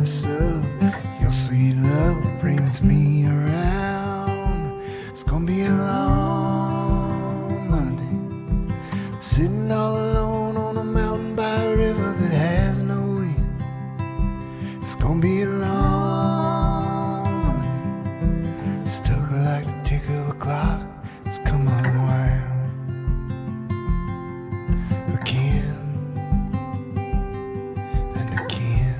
promise of your sweet love brings me around. It's gonna be a long Monday, sitting all alone on a mountain by a river that has no wind. It's gonna be a long Monday, stuck like the tick of a clock. It's come unwound again and again.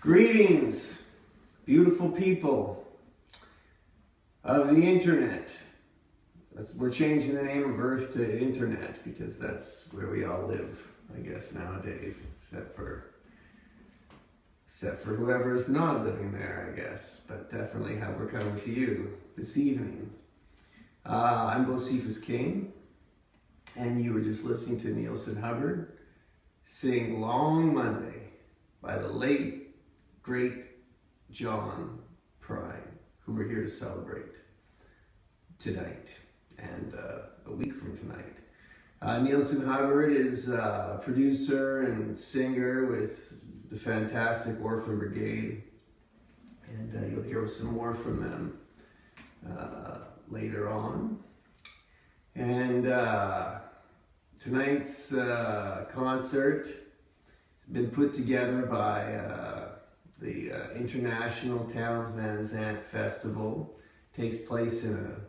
Greetings, beautiful people of the internet. We're changing the name of Earth to internet because that's where we all live, I guess, nowadays, except for whoever's not living there, I guess. But definitely how we're coming to you this evening. I'm Bocephus King, and you were just listening to Nielsen Hubbard sing Long Monday by the late great John Prine, who we're here to celebrate tonight and a week from tonight. Nielsen Hubbard is a producer and singer with the fantastic Orphan Brigade, and you'll hear some more from them later on. And tonight's concert has been put together by the International Towns Van Zandt Festival. Takes place in a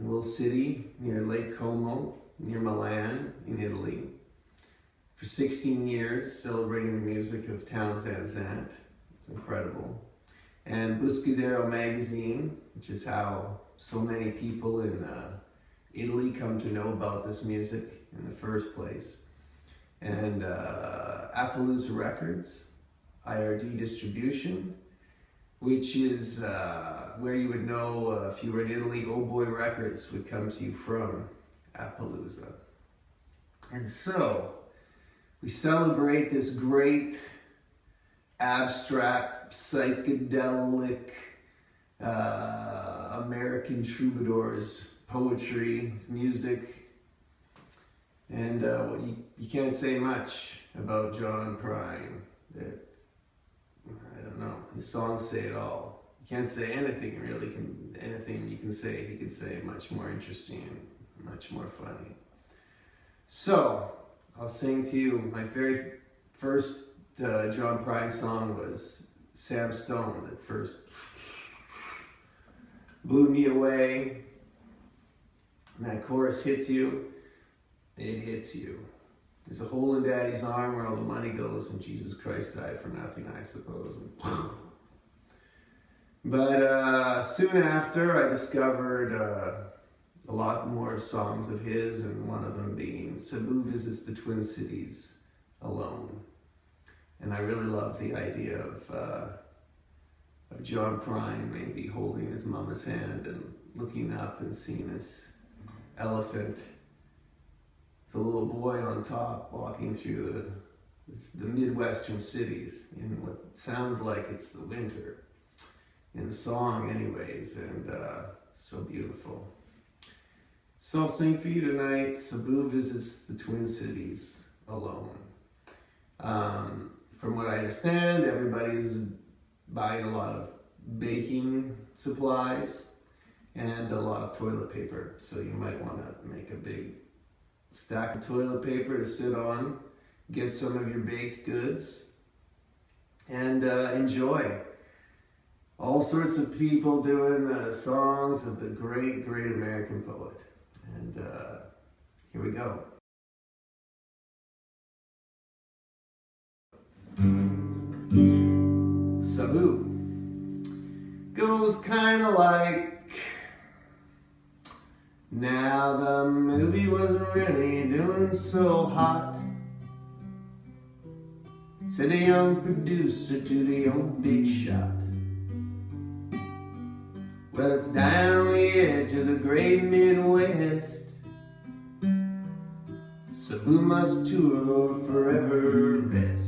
little city near Lake Como, near Milan in Italy. For 16 years, celebrating the music of Towns Van Zandt. Incredible. And Buscadero magazine, which is how so many people in Italy come to know about this music in the first place. And Appaloosa Records, IRD distribution, which is where you would know if you were in Italy, Oh Boy Records would come to you from Appaloosa. And so we celebrate this great abstract, psychedelic American troubadours poetry, music, and you can't say much about John Prine. That I don't know. His songs say it all. You can't say anything really. Anything you can say, he could say much more interesting and much more funny. So I'll sing to you. My very first John Prine song was Sam Stone. That first blew me away. And that chorus hits you. It hits you. There's a hole in Daddy's arm where all the money goes, and Jesus Christ died for nothing, I suppose. But soon after, I discovered a lot more songs of his, and one of them being Sabu Visits the Twin Cities Alone. And I really love the idea of John Prine maybe holding his mama's hand and looking up and seeing this elephant, the little boy on top walking through the Midwestern cities in what sounds like it's the winter in the song anyways, and so beautiful. So I'll sing for you tonight, Sabu Visits the Twin Cities Alone. From what I understand, everybody's buying a lot of baking supplies and a lot of toilet paper, so you might want to make a big stack of toilet paper to sit on, get some of your baked goods, and enjoy. All sorts of people doing songs of the great, great American poet. And here we go. Sabu goes kind of like, now the movie wasn't really doing so hot. Said a young producer to the old big shot. Well, it's down the edge of the great Midwest. Cebu must tour or forever rest.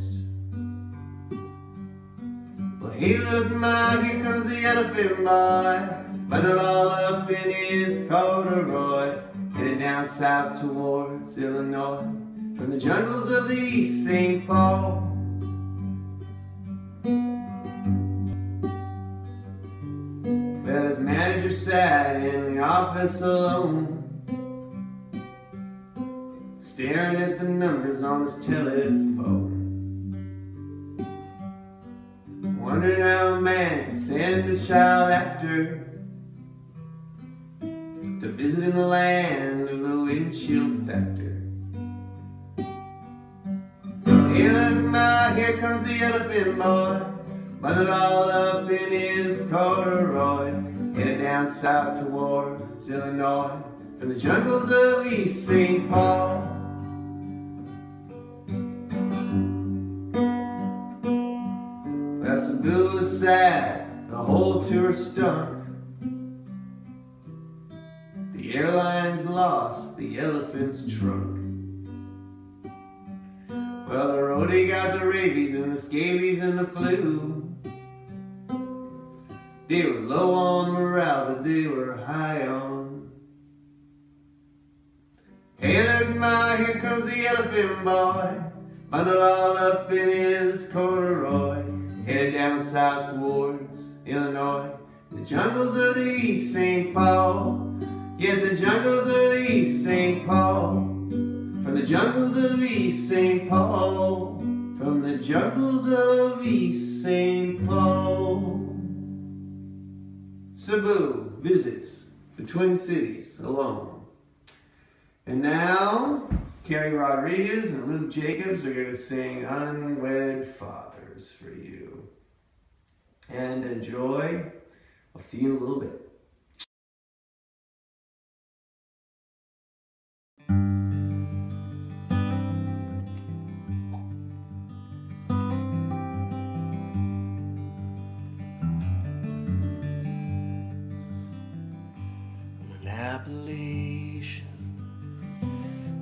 Well, hey, look, ma, here comes the elephant boy, bundled all up in his corduroy, headed down south towards Illinois, from the jungles of the East St. Paul. Well, his manager sat in the office alone, staring at the numbers on his telephone, wondering how a man could send a child actor to visit in the land of the windshield factor. Hey, look, ma, here comes the elephant boy, bundled all up in his corduroy, headed down south towards Illinois, from the jungles of East St. Paul. Well, Cebu was sad, the whole tour stunk. The airlines lost the elephant's trunk. Well, the roadie got the rabies and the scabies and the flu. They were low on morale, but they were high on. Hey, look, ma, here comes the elephant boy, bundled all up in his corduroy, headed down south towards Illinois, the jungles of the East St. Paul. Yes, the jungles of the East St. Paul. From the jungles of East St. Paul. From the jungles of East St. Paul. Cebu visits the Twin Cities alone. And now, Carrie Rodriguez and Luke Jacobs are going to sing Unwed Fathers for you. And enjoy. I'll see you in a little bit. Appaloosa,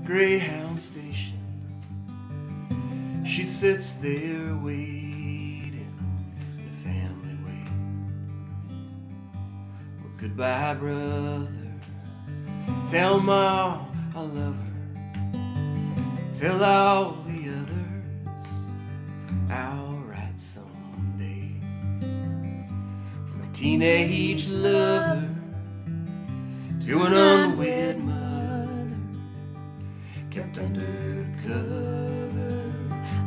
Greyhound station. She sits there waiting, the family wait. Well, goodbye, brother. Tell Ma I love her. Tell all the others I'll write someday. From a teenage lover to an unwed mother, kept under cover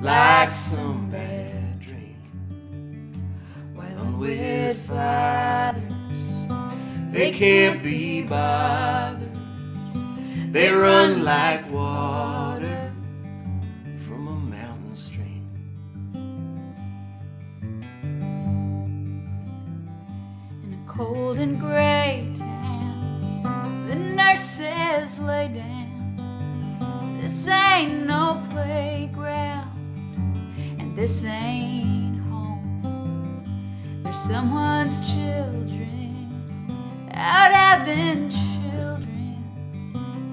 like some bad dream. While unwed fathers, they can't be bothered. They run like water from a mountain stream. In a cold and gray town, the nurses lay down. This ain't no playground, and this ain't home. There's someone's children out having children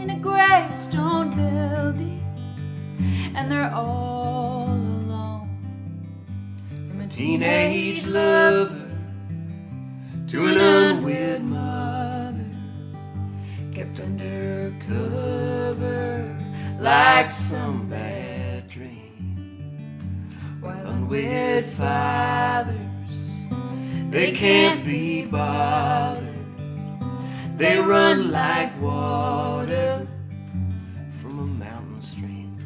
in a gray stone building, and they're all alone. From a teenage lover to an unwed mother, kept under cover like some bad dream. While unwed fathers, they can't be bothered. They run like water from a mountain stream.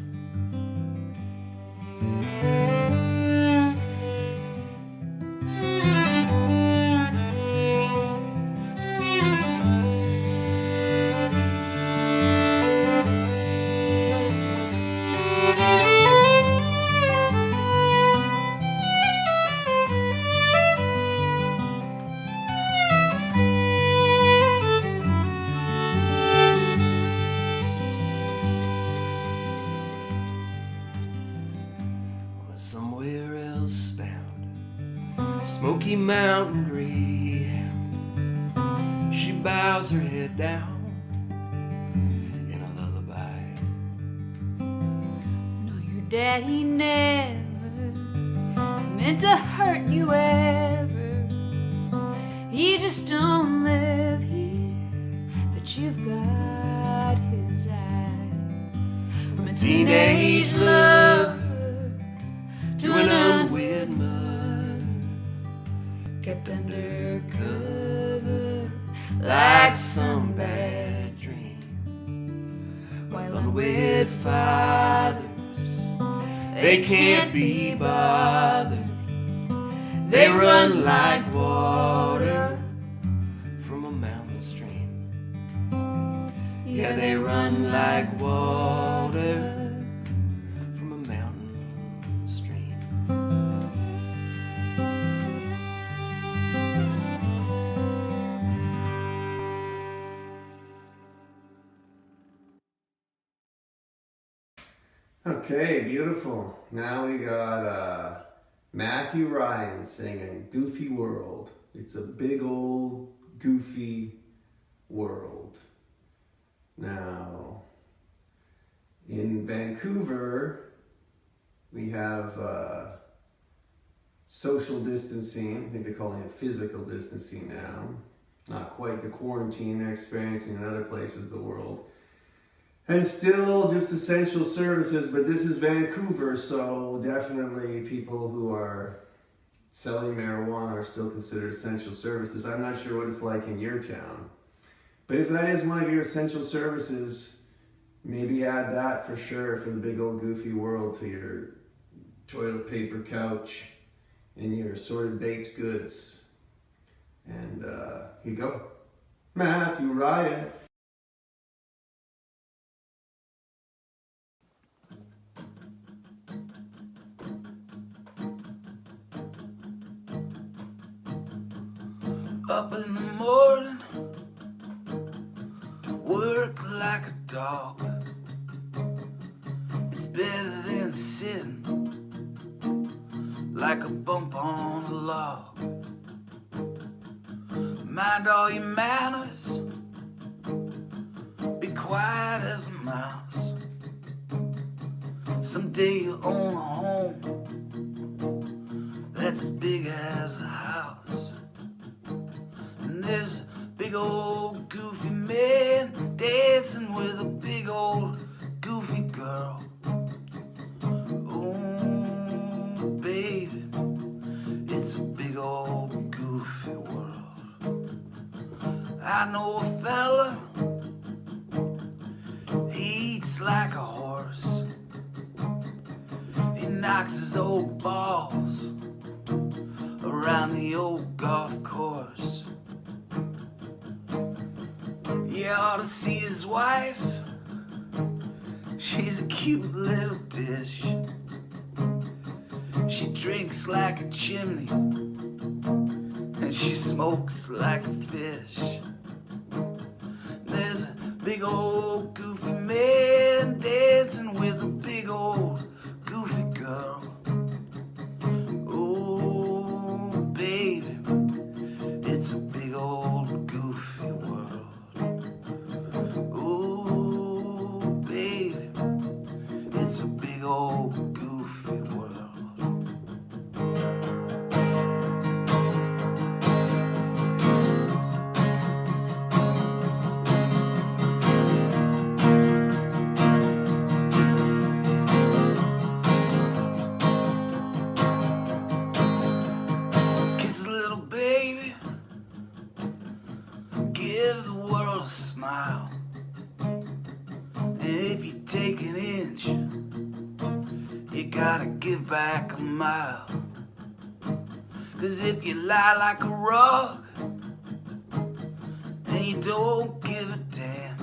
Somewhere else bound, Smoky Mountain Greyhound, she bows her head down in a lullaby. Dad, he never meant to hurt you ever. He just don't live here, but you've got his eyes. From a teenage love to an unwed mother, kept under cover like some bad dream. While unwed fathers, they can't be bothered. They run like water from a mountain stream. Yeah, they run like water from a mountain stream. Okay, beautiful. Now we got Matthew Ryan singing Goofy World. It's a big old goofy world. Now, in Vancouver, we have social distancing. I think they're calling it physical distancing now. Not quite the quarantine they're experiencing in other places of the world. And still just essential services, but this is Vancouver, so definitely people who are selling marijuana are still considered essential services. I'm not sure what it's like in your town. But if that is one of your essential services, maybe add that for sure for the big old goofy world to your toilet paper couch and your assorted baked goods. And here you go. Matthew Ryan. Up in the morning, work like a dog. It's better than sitting like a bump on a log. Mind all your manners, be quiet as a mouse. Someday you'll own a home that's as big as a house. There's a big old goofy man dancing with a big old goofy girl. Oh, baby, it's a big old goofy world. I know a fella, he eats like a horse. He knocks his old balls around the old golf course. You ought to see his wife. She's a cute little dish. She drinks like a chimney, and she smokes like a fish. There's a big old goofy man dancing with a big old goofy girl. Oh, baby, it's a big old goofy world. It's a big old goofy world. Kiss a little baby, give the world a smile. And if you take an inch, you gotta give back a mile. 'Cause if you lie like a rock and you don't give a damn,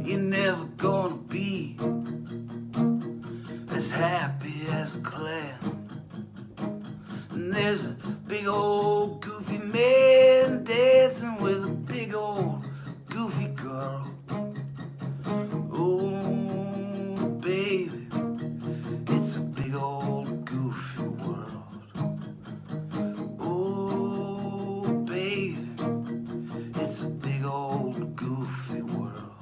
you're never gonna be as happy as a clam. And there's a big old goofy man dancing with a big old goofy girl. Oh, baby, it's a big old goofy world. Oh, baby, it's a big old goofy world.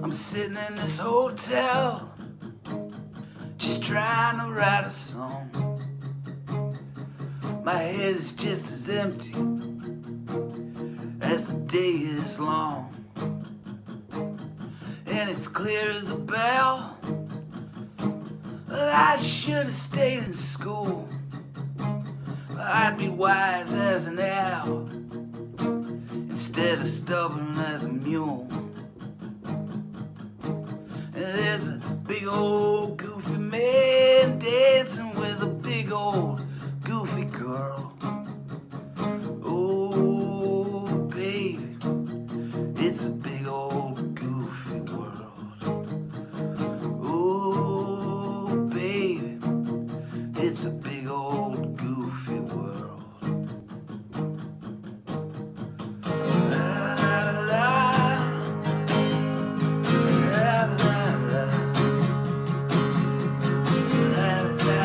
I'm sitting in this hotel, just trying to write a song. My head is just as empty as the day is long, and it's clear as a bell that I should have stayed in school. I'd be wise as an owl instead of stubborn as a mule. And there's a big old goofy man dancing with a big old goofy girl. Oh, baby, it's a big old goofy world. Oh, baby, it's a big old goofy world. La, la, la, la, la, la, la, da,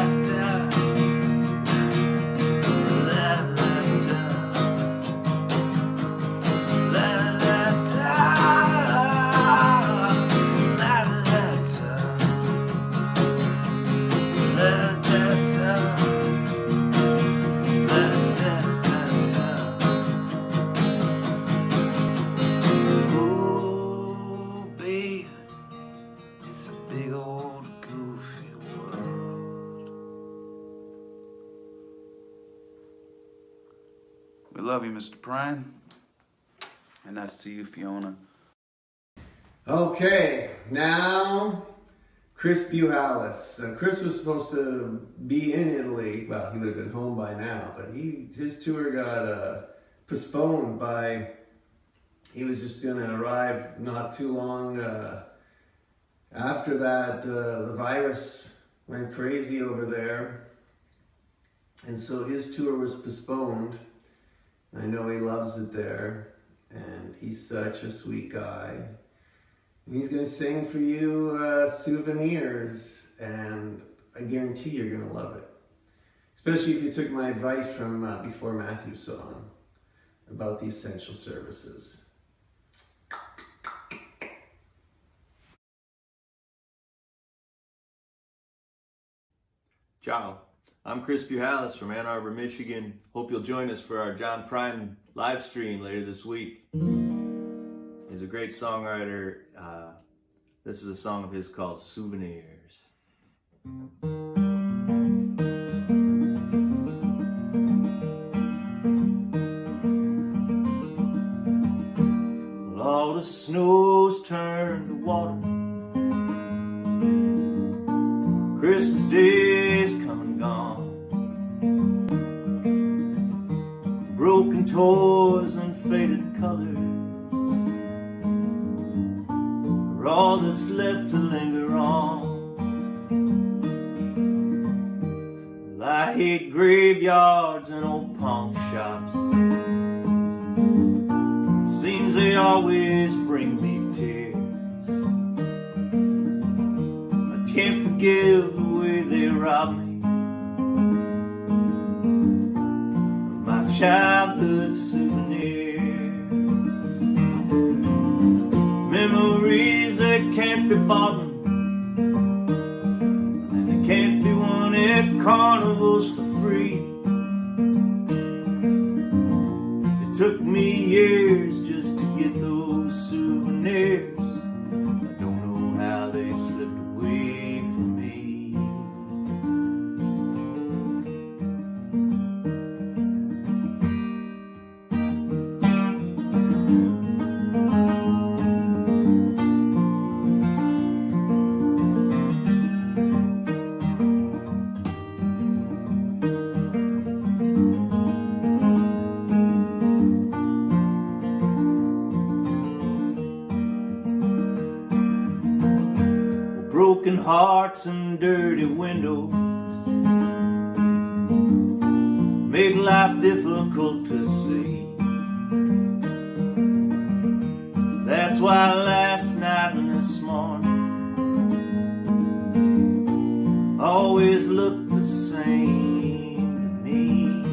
We love you, Mr. Prine. And that's to you, Fiona. Okay, now Chris Buhalis. Chris was supposed to be in Italy. Well, he would have been home by now, but his tour got postponed by. He was just going to arrive not too long after that. The virus went crazy over there, and so his tour was postponed. I know he loves it there, and he's such a sweet guy. And he's going to sing for you Souvenirs, and I guarantee you're going to love it. Especially if you took my advice from Before Matthew's song about the essential services. Ciao, I'm Chris Buhalis from Ann Arbor, Michigan. Hope you'll join us for our John Prine live stream later this week. He's a great songwriter. This is a song of his called Souvenirs. Well, all the snow's turned to water. Christmas Day's come and gone. Broken toys and faded colors are all that's left to linger on. Well, I hate graveyards and old pawn shops. Seems they always bring me tears. I can't forgive the way they robbed me of my childhood souvenir. Memories that can't be bought, and they can't be won at carnivals for free. It took me years just to get those souvenirs. I don't know how they slipped away from me. Broken hearts and dirty windows make life difficult to see. That's why last night and this morning always look the same to me.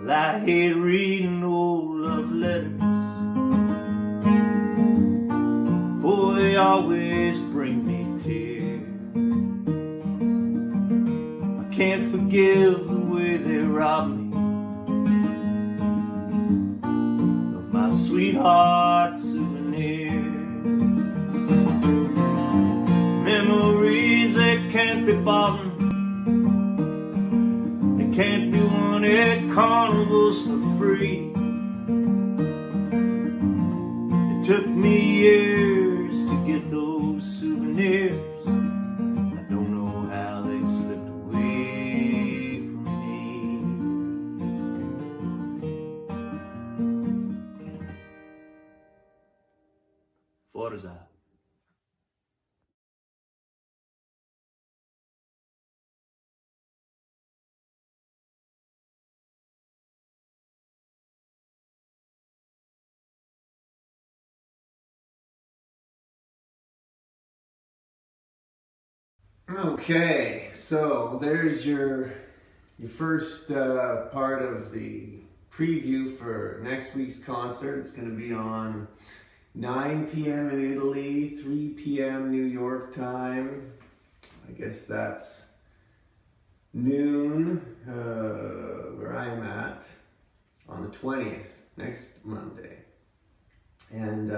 Well, I hate reading old love letters forgive the way they robbed me of my sweetheart souvenir. Memories that can't be bought, they can't be won at carnivals for free. It took me years to get those souvenirs. I don't know how they slipped away from me. Forza. Okay, so there's your first part of the preview for next week's concert. It's going to be on 9 p.m. in Italy, 3 p.m. New York time. I guess that's noon where I'm at on the 20th, next Monday. And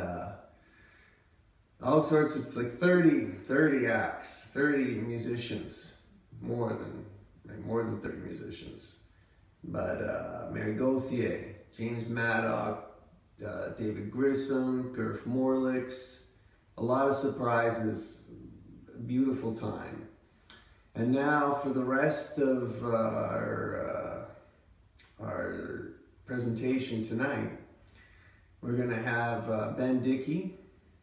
all sorts of, like 30 acts, 30 musicians, more than 30 musicians. But Mary Gauthier, James Maddock, David Grissom, Gerf Morlix, a lot of surprises, a beautiful time. And now for the rest of our presentation tonight, we're gonna have Ben Dickey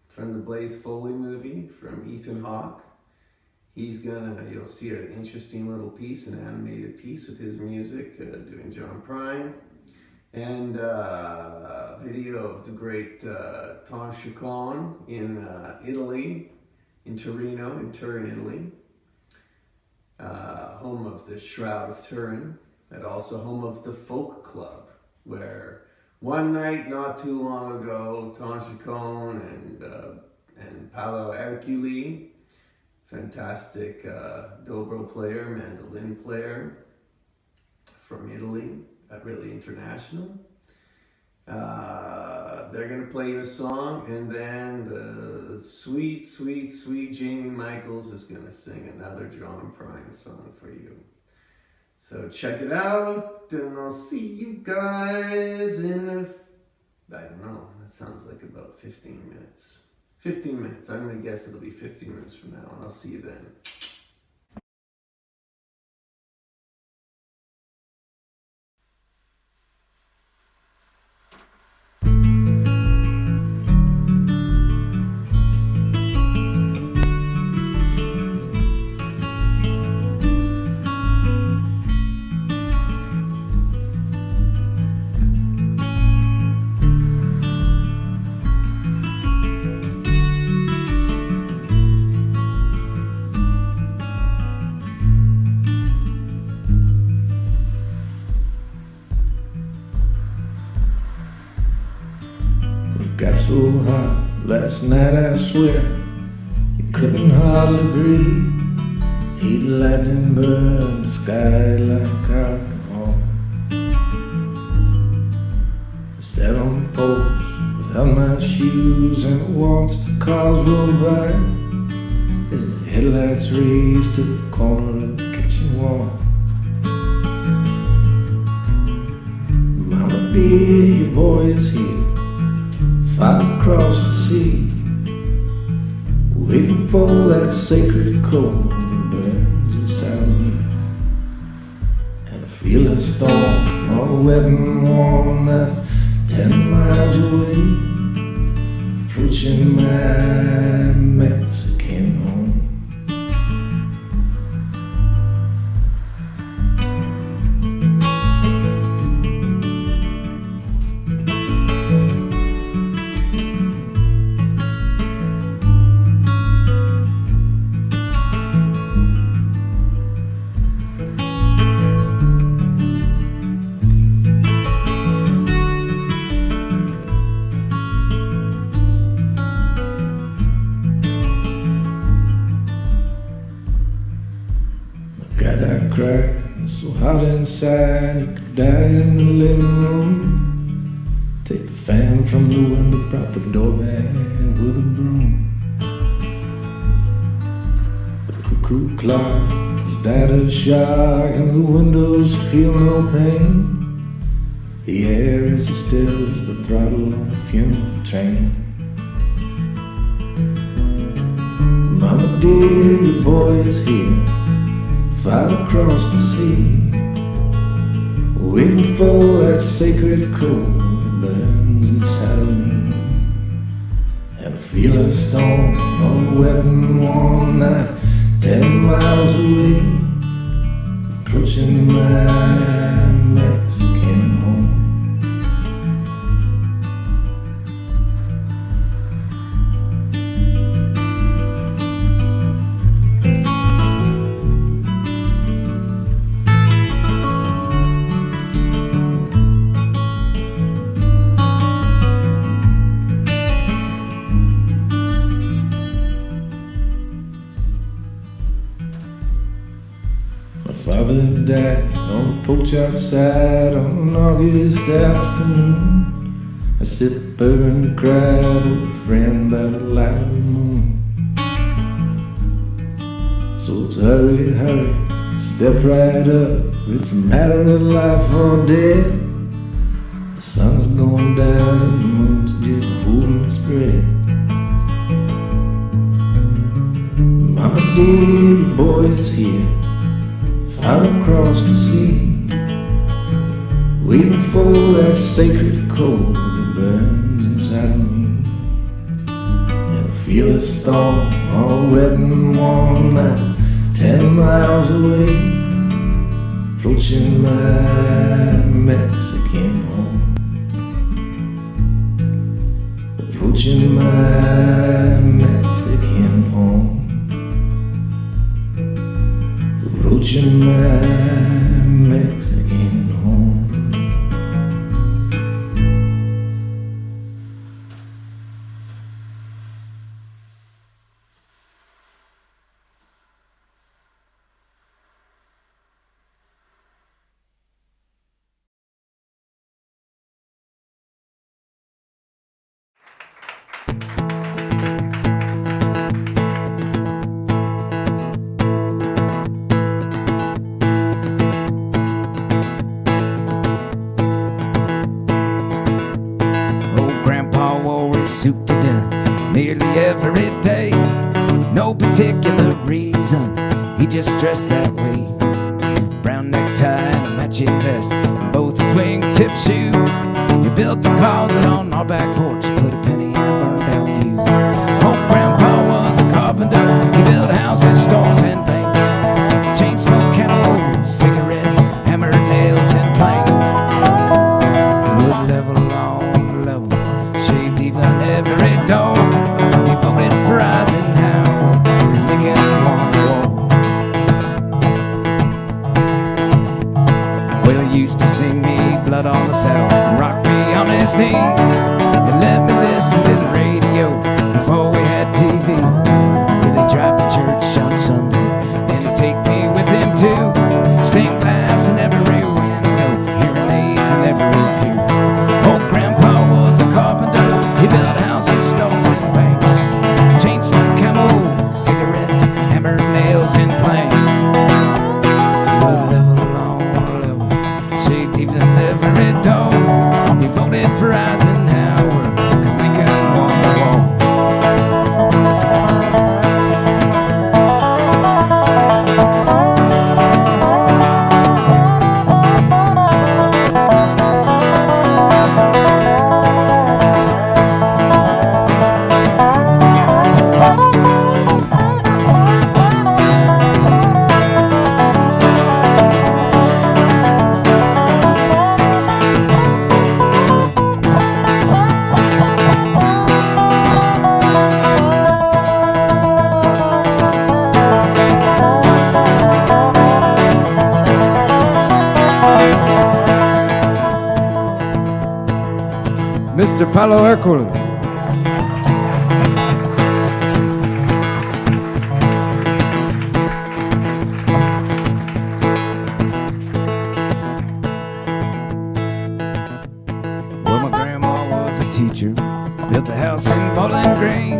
from the Blaze Foley movie, from Ethan Hawke. You'll see an interesting little piece, an animated piece of his music, doing John Prine. And video of the great Tom Chacon in Italy, in Torino, in Turin, Italy. Home of the Shroud of Turin, and also home of the Folk Club, where one night not too long ago, Tom Chacon and Paolo Erculi, fantastic dobro player, mandolin player from Italy, really international. They're going to play you a song, and then the sweet, sweet, sweet Jamie Michaels is going to sing another John Prine song for you. So check it out, and I'll see you guys in I don't know, that sounds like about 15 minutes. 15 minutes, I'm going to guess it'll be 15 minutes from now, and I'll see you then. Got so hot last night, I swear you couldn't hardly breathe. Heat, lightning, burn the sky like alcohol. I sat on the porch without my shoes and watched the cars roll by as the headlights raised to the corner of the kitchen wall. Mama dear, your boy is here, fighting across the sea, waiting for that sacred coal that burns inside me. And I feel a storm on a wet and warm night, 10 miles away, approaching my Mexican home. So hot inside, you could die in the living room. Take the fan from the window, prop the door back with a broom. The cuckoo clock has died of shock, and the windows feel no pain. The air is as still as the throttle on a funeral train. Mama dear, your boy is here, far across the sea, waiting for that sacred coal that burns inside of me. And I feel a storm on a wet and warm night, 10 miles away, approaching my Mexican home. My father died on the porch outside on an August afternoon. I sipped bourbon and cried with a friend by the light of the moon. So it's hurry, hurry, step right up. It's a matter of life or death. The sun's going down and the moon's just holding its breath. Mama dear, your boy is here, out across the sea, waiting for that sacred coal that burns inside of me. And I feel a storm all wet and warm night, 10 miles away, approaching my Mexican home. Approaching my Mexican home. Approaching my Mexican home. Suit to dinner nearly every day. No particular reason, he just dressed that way. Brown necktie and a matching vest, both his wingtip shoes. He built a closet on our back porch, put a penny in a burned out fuse. Old Grandpa was a carpenter, he built houses, stores and banks. Chain smoke, camels, cigarettes, hammered nails and planks. He would level on level, shaved even every door. He voted for Eisenhower, 'cause Lincoln won the war. Well, he used to sing me Blood on the Saddle and rock me on his knee. He let me listen to the radio before we had TV. He'd drive to church on Sunday and he'd take me with him too. Stained glass in every window, hearing aids in every pew. Old Grandpa was a carpenter, he built houses, stones and banks. Chain smoke, camels, cigarettes, hammered nails and planks. Would level on level, shaved even every door. He voted for Eisenhower, 'cause Lincoln won the war. Mr. Palo Hercule. Built a house in Bowling Green,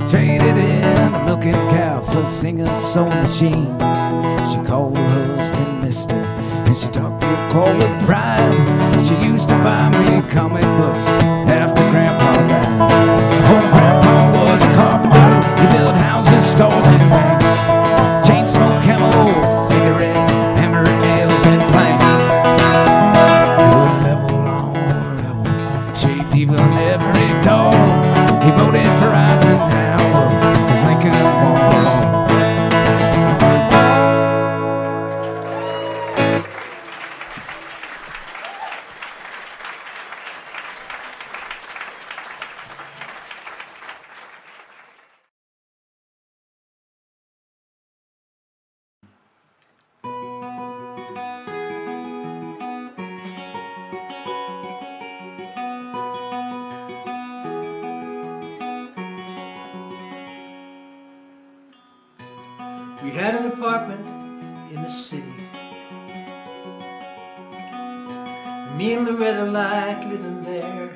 traded in a milking cow for a singer-sewing machine. She called her husband Mister, and she talked to a call with pride. She used to buy me comic books after Grandpa died. Oh, Grandpa was a carpenter. He built houses, stores, and banks. Chain smoke, camels, cigarettes, hammer nails, and planks. He would level on level, shaped even every door. He voted for Eisenhower, 'cause Lincoln won't belong. We had an apartment in the city. Me and Loretta liked living there.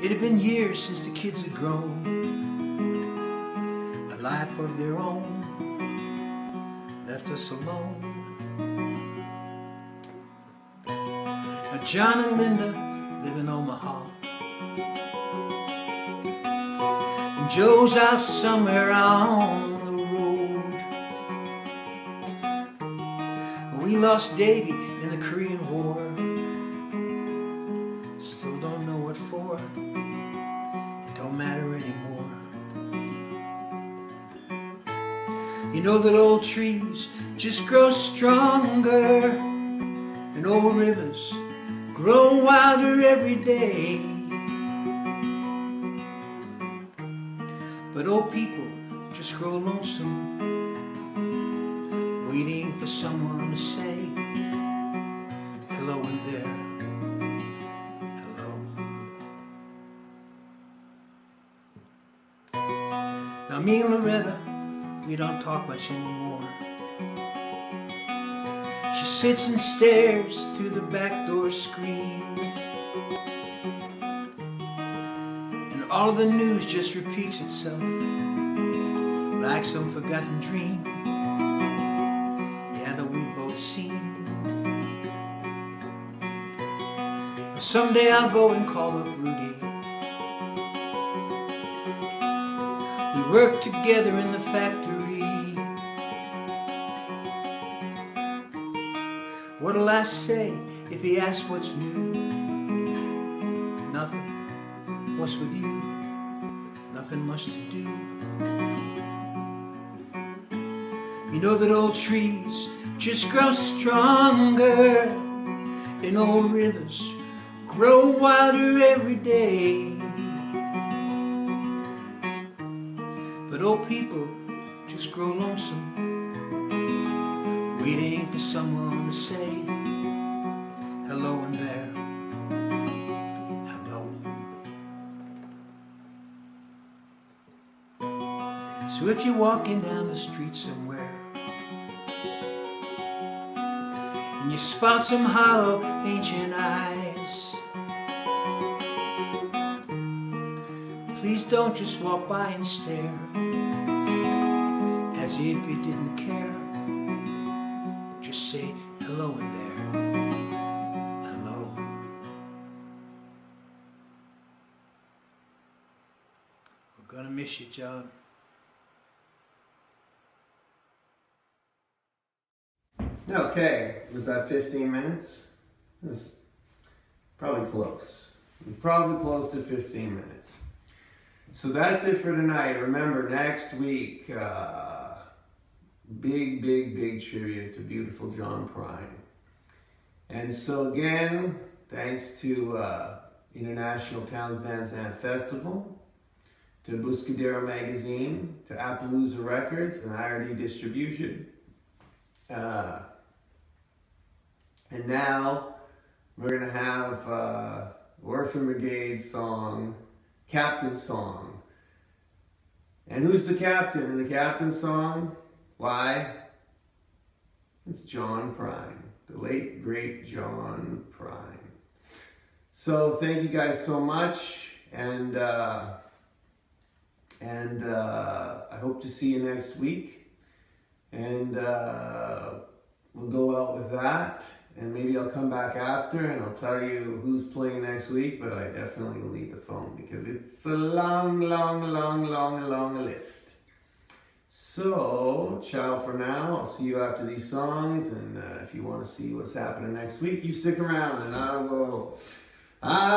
It had been years since the kids had grown a life of their own, left us alone. Now John and Linda live in Omaha. Joe's out somewhere on the road. We lost Davy in the Korean War. Still don't know what for. It don't matter anymore. You know that old trees just grow stronger, and old rivers grow wilder every day. But old people just grow lonesome, waiting for someone to say hello in there, hello. Now me and Loretta, we don't talk much anymore. She sits and stares through the back door screen. All of the news just repeats itself like some forgotten dream, yeah, that we've both seen. Someday I'll go and call up Rudy. We worked together in the factory. What'll I say if he asks what's new? Nothing. What's with you? Nothing much to do. You know that old trees just grow stronger, and old rivers grow wilder every day. But old people just grow lonesome, waiting for someone to say hello in there. So if you're walking down the street somewhere and you spot some hollow ancient eyes, please don't just walk by and stare as if you didn't care. Just say hello in there. Hello. We're gonna miss you, John. Okay, was that 15 minutes? It was probably close. Probably close to 15 minutes. So that's it for tonight. Remember, next week, big tribute to beautiful John Prine. And so again, thanks to International Towns Van Zandt Festival, to Buscadero Magazine, to Appaloosa Records and IRD Distribution. And now we're going to have Orphan Brigade's song, Captain Song. And who's the captain in the captain song? Why? It's John Prine, the late, great John Prine. So thank you guys so much, and I hope to see you next week, and we'll go out with that, and maybe I'll come back after and I'll tell you who's playing next week, but I definitely will need the phone because it's a long list. So, ciao for now. I'll see you after these songs, and if you want to see what's happening next week, you stick around and I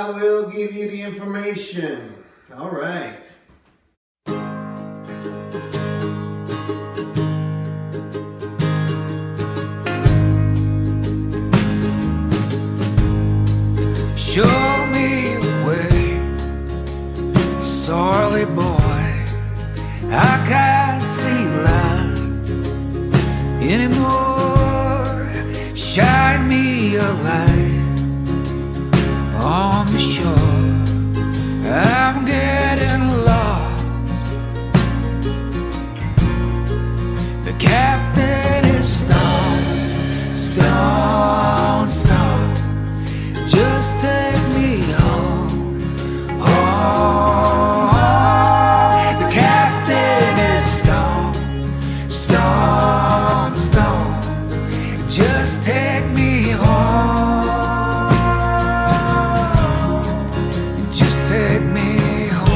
will give you the information. All right. Show me the way, sorry boy, I can't see light anymore. Shine me a light on the shore, I'm getting lost. The captain is stone, just take me home, home. The captain is stone, just take me home, just take me home.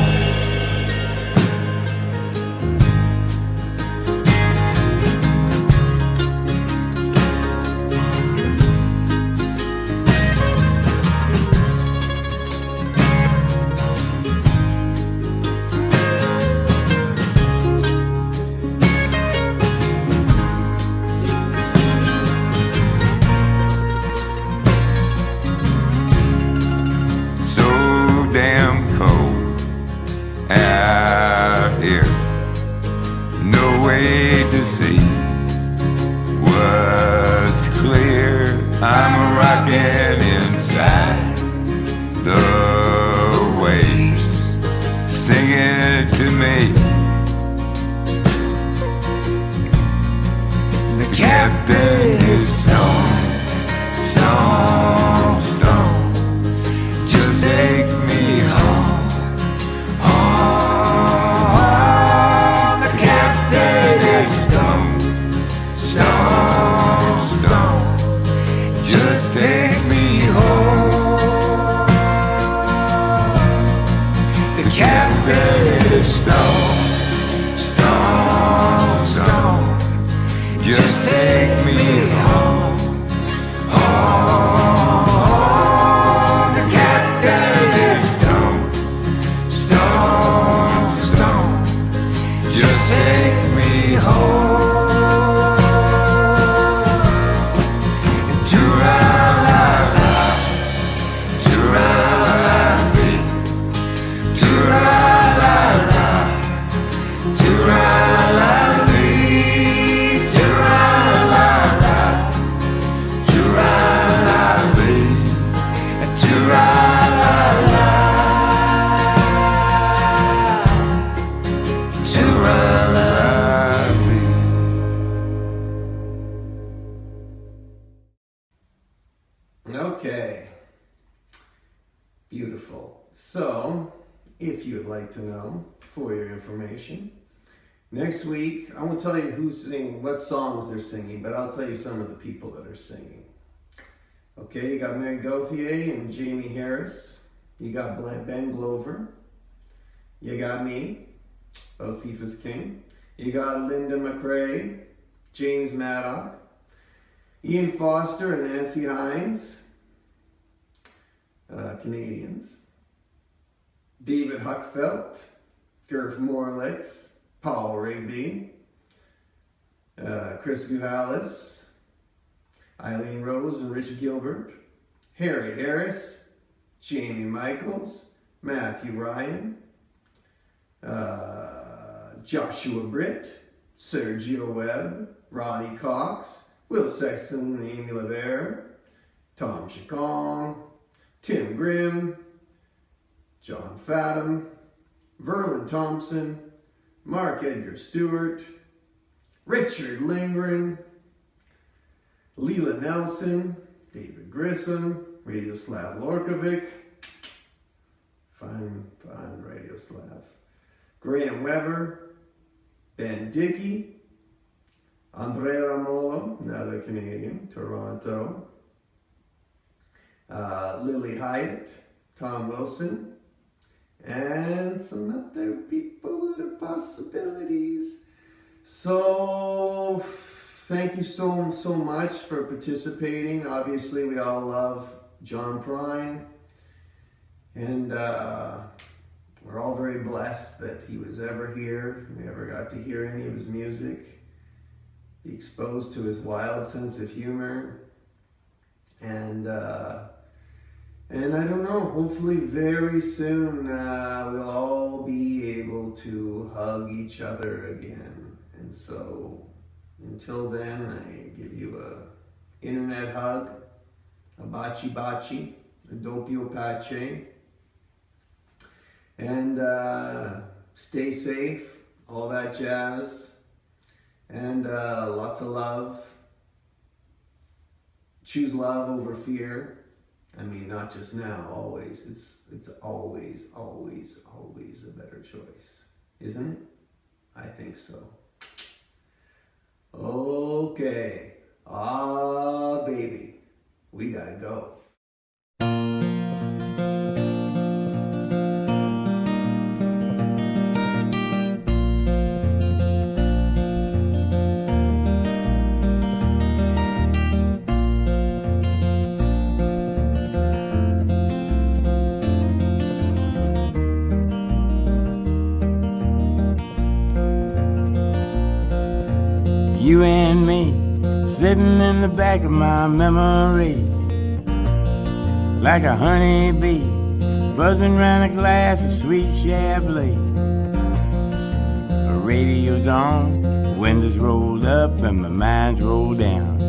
See what's clear. I'm a rocket inside the waves, singing to me. The captain is stone, just take me home, home. The captain is stone, just take me home. The captain is stone, just take me home, home. The captain is stone, just take me home. Okay, beautiful. So, if you'd like to know, for your information, next week I won't tell you who's singing, what songs they're singing, but I'll tell you some of the people that are singing. Okay, you got Mary Gauthier and Jamie Harris. You got Ben Glover. You got me, Josephus King. You got Linda McRae, James Maddock, Ian Foster and Nancy Hines, Canadians. David Huckfelt, Gerf Morlix, Paul Rigby, Chris Guhalis, Eileen Rose and Rich Gilbert, Harry Harris, Jamie Michaels, Matthew Ryan, Joshua Britt, Sergio Webb, Ronnie Cox, Will Sexton and Amy LeVere, Tom Chacon, Tim Grimm, John Fathom, Verlin Thompson, Mark Edgar Stewart, Richard Lindgren, Leela Nelson, David Grissom, Radioslav Lorkovic, Fine Radio Slav. Graham Weber, Ben Dickey, Andre Ramolo, another Canadian, Toronto, Lily Hyatt, Tom Wilson, and some other people that are possibilities. So thank you so much for participating. Obviously, we all love John Prine, and we're all very blessed that he was ever here. We ever got to hear any of his music, be exposed to his wild sense of humor, and I don't know, hopefully very soon we'll all be able to hug each other again. And so until then, I give you a internet hug, a baci, a doppio pace, and stay safe, all that jazz, and lots of love. Choose love over fear. I mean, not just now, always. It's always a better choice, isn't it? I think so. Okay. Baby, we gotta go. You and me, sitting in the back of my memory, like a honeybee, buzzing round a glass of sweet Chablis. The radio's on, the windows rolled up and my mind's rolled down.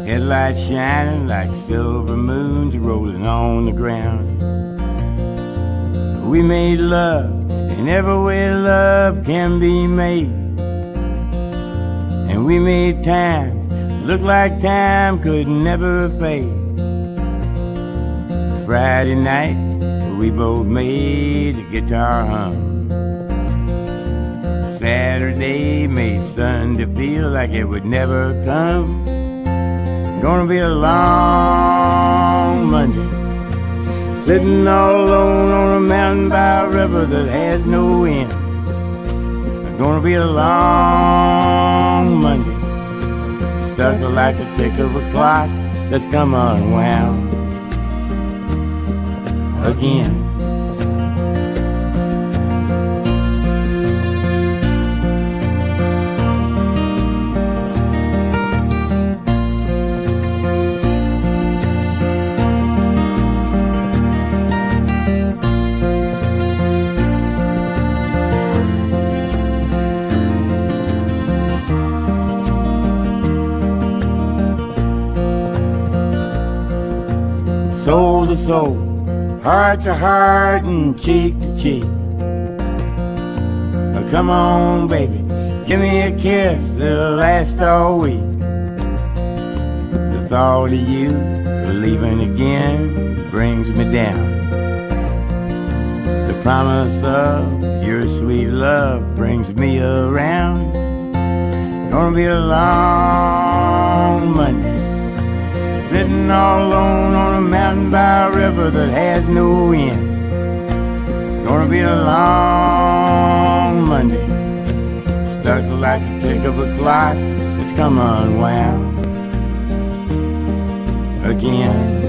Headlights shining like silver moons rolling on the ground. We made love in every way love can be made. And we made time look like time could never fade. Friday night, we both made the guitar hum. Saturday made Sunday feel like it would never come. Gonna be a long Monday, sitting all alone on a mountain by a river that has no end. Gonna be a long Monday, stuck like the tick of a clock that's come unwound again. Soul to soul, heart to heart, and cheek to cheek. Oh, come on, baby, give me a kiss that'll last all week. The thought of you leaving again brings me down. The promise of your sweet love brings me around. Gonna be a long Monday, sitting all alone on a mountain by a river that has no end. It's gonna be a long Monday, stuck like the tick of a clock that's come unwound again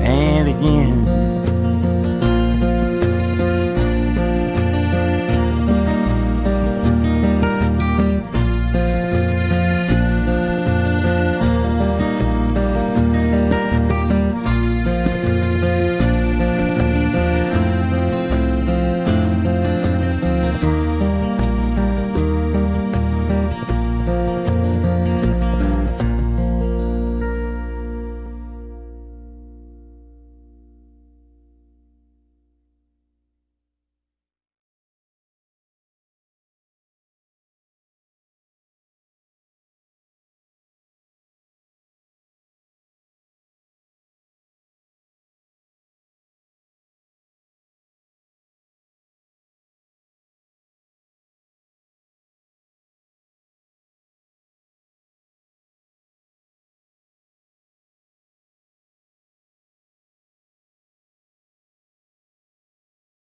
and again.